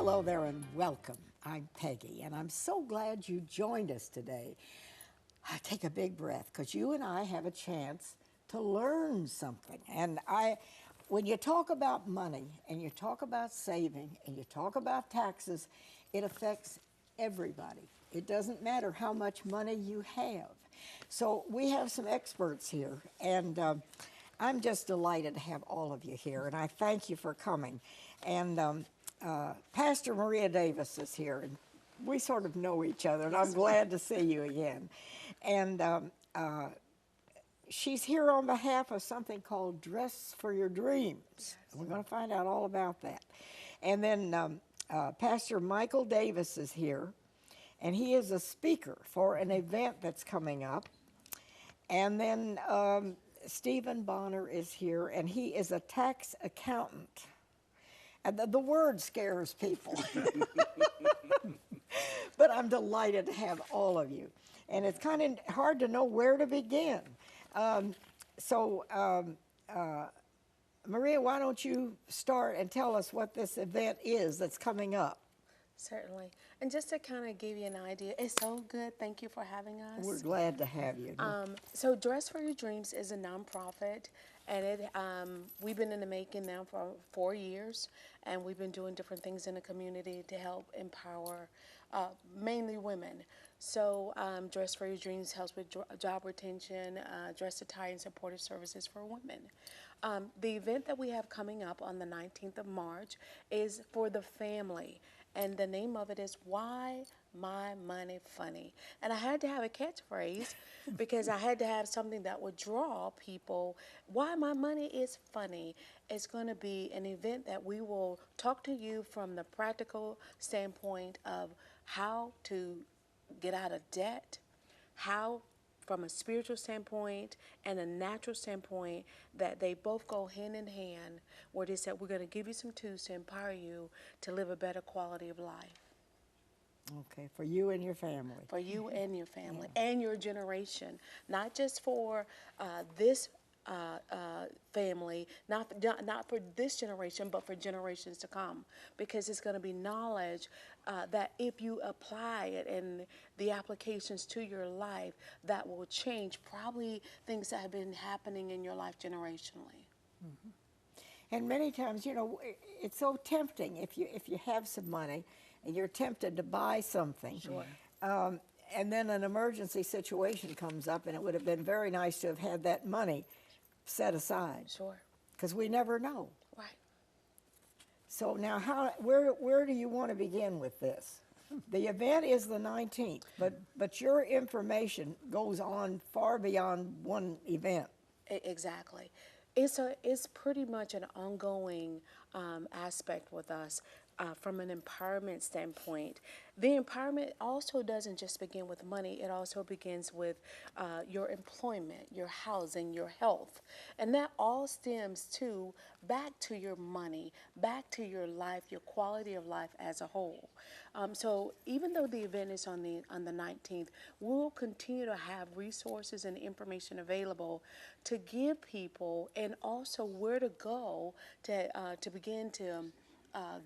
hello there and welcome. I'm Peggy, and I'm so glad you joined us today. Take a big breath, because you and I have a chance to learn something. And when you talk about money, and you talk about saving, and you talk about taxes, it affects everybody. It doesn't matter how much money you have. So we have some experts here, and I'm just delighted to have all of you here, and I thank you for coming. And Pastor Maria Davis is here, and we sort of know each other, and I'm glad to see you again. And she's here on behalf of something called Dress for Your Dreams. Yes. We're going to find out all about that. And then Pastor Michael Davis is here, and he is a speaker for an event that's coming up. And then Stephen Bonner is here, and he is a tax accountant. And the word scares people. But I'm delighted to have all of you. And it's kind of hard to know where to begin. Maria, why don't you start and tell us what this event is that's coming up? Certainly. And just to kind of give you an idea, it's so good. Thank you for having us. We're glad to have you. So Dress for Your Dreams is a nonprofit, and we've been in the making now for 4 years, and we've been doing different things in the community to help empower mainly women. So Dress for Your Dreams helps with job retention, dress, attire, and supportive services for women. The event that we have coming up on the 19th of March is for the family. And the name of it is Why My Money Funny. And I had to have a catchphrase because I had to have something that would draw people. Why My Money is Funny. It's going to be an event that we will talk to you from the practical standpoint of how to get out of debt, how from a spiritual standpoint and a natural standpoint, that they both go hand in hand, where they said we're going to give you some tools to empower you to live a better quality of life. Okay, for you and your family. For you and your family, and your generation, not just for this family, not for this generation, but for generations to come, because it's going to be knowledge that if you apply it and the applications to your life, that will change probably things that have been happening in your life generationally. Mm-hmm. And many times, you know, it's so tempting if you have some money and you're tempted to buy something. Sure. And then an emergency situation comes up, and it would have been very nice to have had that money set aside. Sure. Because we never know. Right. So now, where do you want to begin with this? The event is the 19th, but your information goes on far beyond one event. Exactly. It's pretty much an ongoing aspect with us. From an empowerment standpoint, the empowerment also doesn't just begin with money. It also begins with your employment, your housing, your health. And that all stems back to your money, back to your life, your quality of life as a whole. So even though the event is on the 19th, we'll continue to have resources and information available to give people, and also where to go to begin to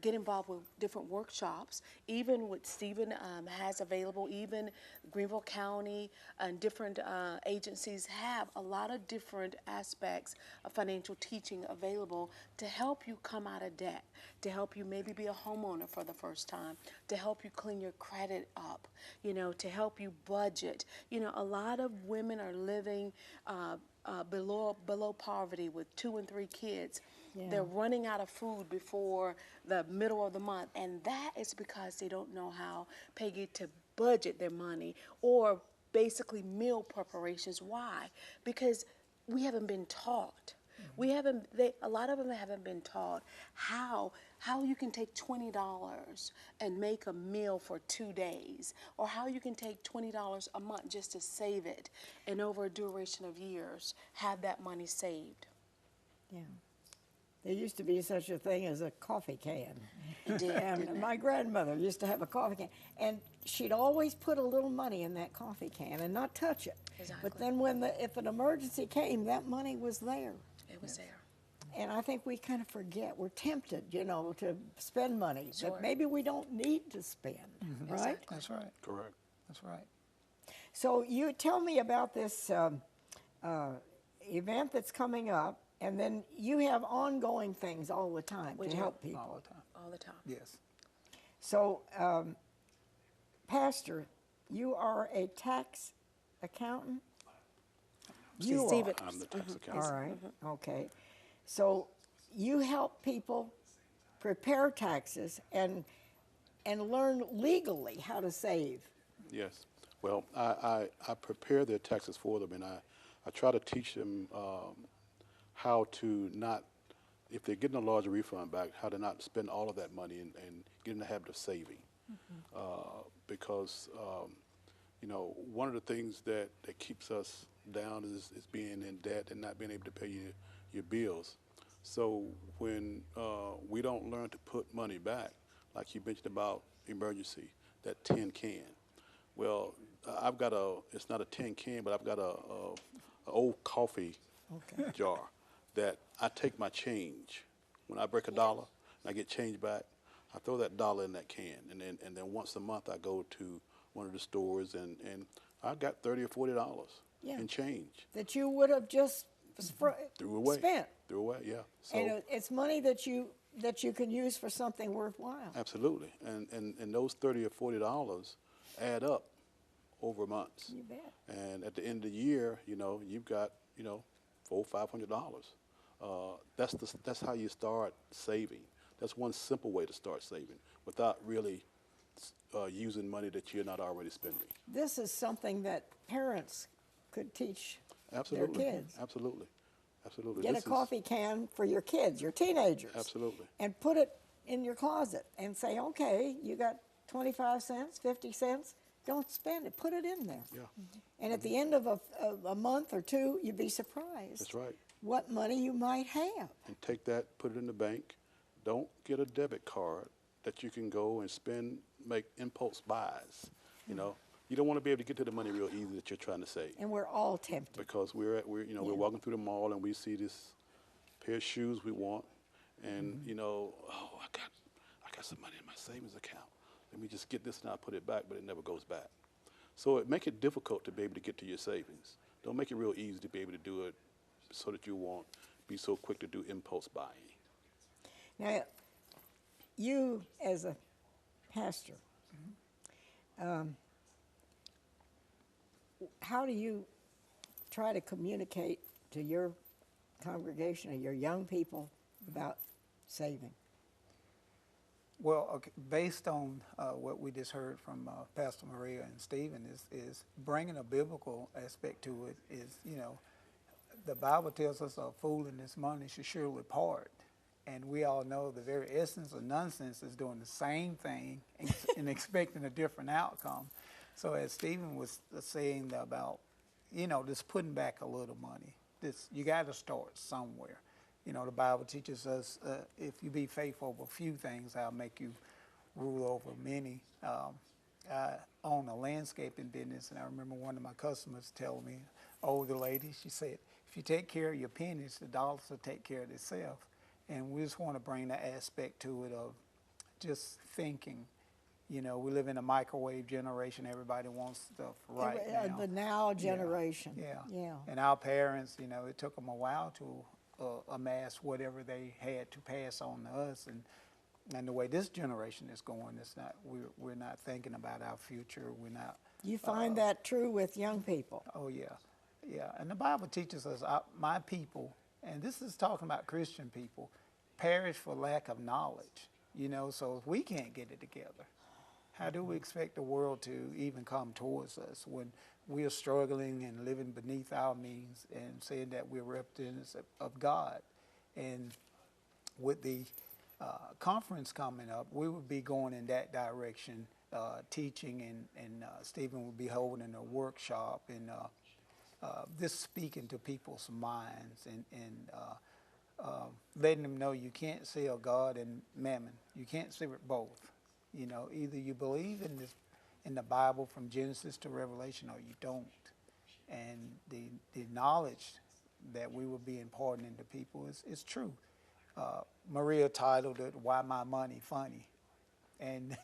get involved with different workshops, even what Stephen has available. Even Greenville County and different agencies have a lot of different aspects of financial teaching available to help you come out of debt, to help you maybe be a homeowner for the first time, to help you clean your credit up, to help you budget. A lot of women are living below poverty with 2 and 3 kids. Yeah. They're running out of food before the middle of the month, and that is because they don't know how, Peggy, to budget their money, or basically meal preparations. Why? Because we haven't been taught. Mm-hmm. A lot of them haven't been taught how you can take $20 and make a meal for 2 days, or how you can take $20 a month just to save it, and over a duration of years have that money saved. Yeah. There used to be such a thing as a coffee can. It did, and my grandmother used to have a coffee can, and she'd always put a little money in that coffee can and not touch it. Exactly. But then if an emergency came, that money was there. It was there. And I think we kind of forget. We're tempted, to spend money Sure. that maybe we don't need to spend, right? Exactly. That's right. Correct. That's right. So you tell me about this event that's coming up, and then you have ongoing things all the time We to do. help people. All the time. All the time. Yes. So, Pastor, you are a tax accountant? You Steve, are. I'm the tax accountant. All right, okay. So you help people prepare taxes and learn legally how to save. Yes. Well, I prepare their taxes for them, and I try to teach them how to not, if they're getting a larger refund back, how to not spend all of that money and get in the habit of saving. Because, one of the things that keeps us down is being in debt and not being able to pay your bills. So when we don't learn to put money back, like you mentioned about emergency, that tin can. Well, I've got it's not a tin can, but I've got a old coffee jar that I take my change. When I break a dollar and I get change back, I throw that dollar in that can. And then once a month I go to one of the stores and I got $30 or $40 Yeah. in change. That you would have just Threw away. spent. Threw away, yeah. So And it's money that you can use for something worthwhile. absolutely. And those $30 or $40 add up over months. You bet. And at the end of the year, you've got, $400 or $500. That's how you start saving. That's one simple way to start saving without really using money that you're not already spending. This is something that parents could teach Absolutely. their kids. Absolutely. Absolutely. Get This a is- coffee can for your kids, your teenagers. Absolutely. And put it in your closet and say, okay, you got 25 cents, 50 cents, don't spend it, put it in there. Yeah. And at the end of a month or two, you'd be surprised. That's right. What money you might have. And take that, put it in the bank. Don't get a debit card that you can go and spend, make impulse buys. You don't want to be able to get to the money real easy that you're trying to save. And we're all tempted. Because we're Yeah. walking through the mall and we see this pair of shoes we want, and I got some money in my savings account. Let me just get this and I'll put it back, but it never goes back. So it make it difficult to be able to get to your savings. Don't make it real easy to be able to do it, so that you won't be so quick to do impulse buying. Now, you as a pastor, how do you try to communicate to your congregation or your young people about saving? Well, okay, based on what we just heard from Pastor Maria and Stephen, is bringing a biblical aspect to it. Is the Bible tells us a fool in his money should surely part, and we all know the very essence of nonsense is doing the same thing and expecting a different outcome. So as Stephen was saying about, just putting back a little money, you got to start somewhere. The Bible teaches us, if you be faithful over a few things, I'll make you rule over many. I own a landscaping business, and I remember one of my customers telling me, older lady, she said, if you take care of your pennies, the dollars will take care of themselves. And we just want to bring the aspect to it of just thinking. We live in a microwave generation. Everybody wants stuff right now. The now generation. Yeah. And our parents, it took them a while to amass whatever they had to pass on to us, and the way this generation is going, it's not. We're not thinking about our future. We're not. You find that true with young people? Oh yeah. And the Bible teaches us, my people, and this is talking about Christian people, perish for lack of knowledge. So if we can't get it together, how do we expect the world to even come towards us when we are struggling and living beneath our means and saying that we're representatives of God? And with the conference coming up, we would be going in that direction, teaching, and Stephen will be holding a workshop and just speaking to people's minds and letting them know you can't sell God and mammon. You can't serve both. Either you believe in the Bible from Genesis to Revelation, or you don't. And the knowledge that we were being poured into people is true. Maria titled it "Why My Money Funny," and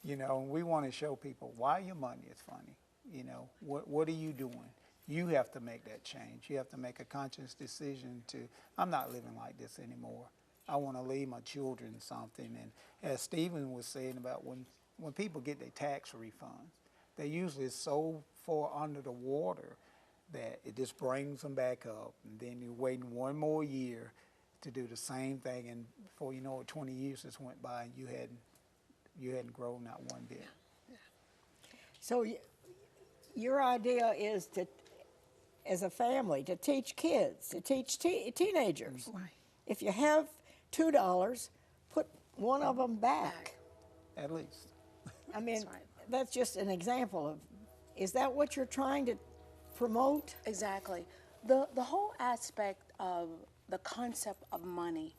you know, we want to show people why your money is funny. You know, what are you doing? You have to make that change. You have to make a conscious decision to, I'm not living like this anymore. I want to leave my children something. And as Stephen was saying about when people get their tax refunds, they're usually so far under the water that it just brings them back up. And then you're waiting one more year to do the same thing. And before you know it, 20 years just went by and you hadn't grown not one bit. So your idea is to, as a family, to teach kids, to teach teenagers. Right. If you have $2, put one of them back. At least. I mean, That's right. that's just an example of, is that what you're trying to promote? Exactly. The whole aspect of the concept of money.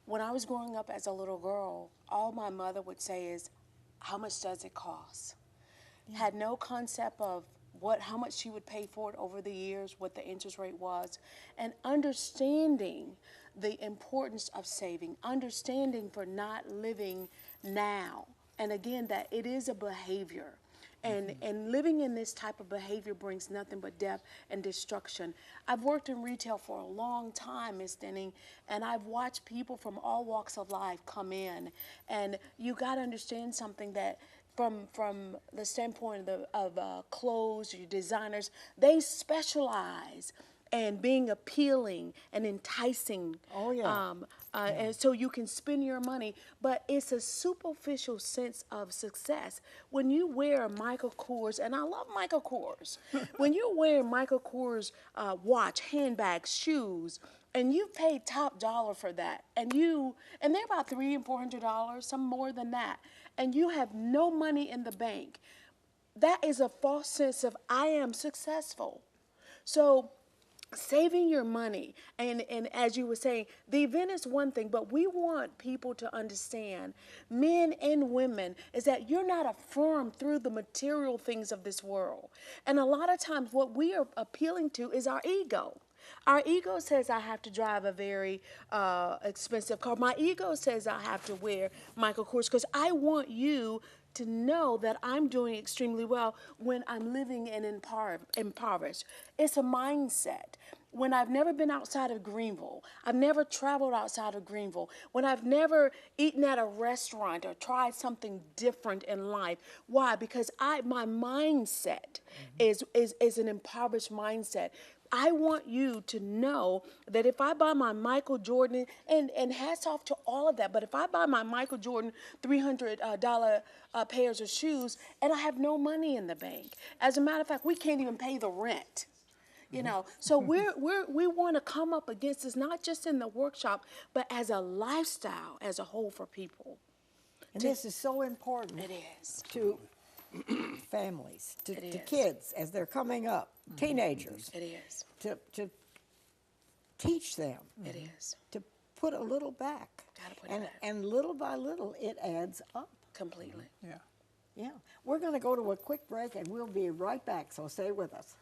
When I was growing up as a little girl, all my mother would say is, how much does it cost? Had no concept of how much she would pay for it over the years, what the interest rate was, and understanding the importance of saving, understanding for not living now. And again, that it is a behavior. And living in this type of behavior brings nothing but death and destruction. I've worked in retail for a long time, Ms. Denny, and I've watched people from all walks of life come in. And you got to understand something, that from the standpoint of clothes, your designers, they specialize in being appealing and enticing. Oh, yeah. And so you can spend your money, but it's a superficial sense of success. When you wear a Michael Kors, and I love Michael Kors, when you wear Michael Kors watch, handbags, shoes, and you've paid top dollar for that, and they're about $300 and $400, some more than that, and you have no money in the bank, that is a false sense of I am successful. So saving your money, and as you were saying, the event is one thing, but we want people to understand, men and women, is that you're not affirmed through the material things of this world. And a lot of times what we are appealing to is our ego. Our ego says I have to drive a very expensive car. My ego says I have to wear Michael Kors because I want you to know that I'm doing extremely well when I'm living in impoverished. It's a mindset. When I've never been outside of Greenville, I've never traveled outside of Greenville, when I've never eaten at a restaurant or tried something different in life. Why? Because my mindset is an impoverished mindset. I want you to know that if I buy my Michael Jordan, and hats off to all of that, but if I buy my Michael Jordan $300 pairs of shoes and I have no money in the bank, as a matter of fact, we can't even pay the rent. You know, so we want to come up against this, not just in the workshop, but as a lifestyle as a whole for people. And this is so important. It is. To families, to It is. kids as they're coming up, teenagers, It is. to teach them, It is. to put a little back. Gotta put it back. And little by little, it adds up. Completely. Yeah. Yeah. We're going to go to a quick break, and we'll be right back, so stay with us.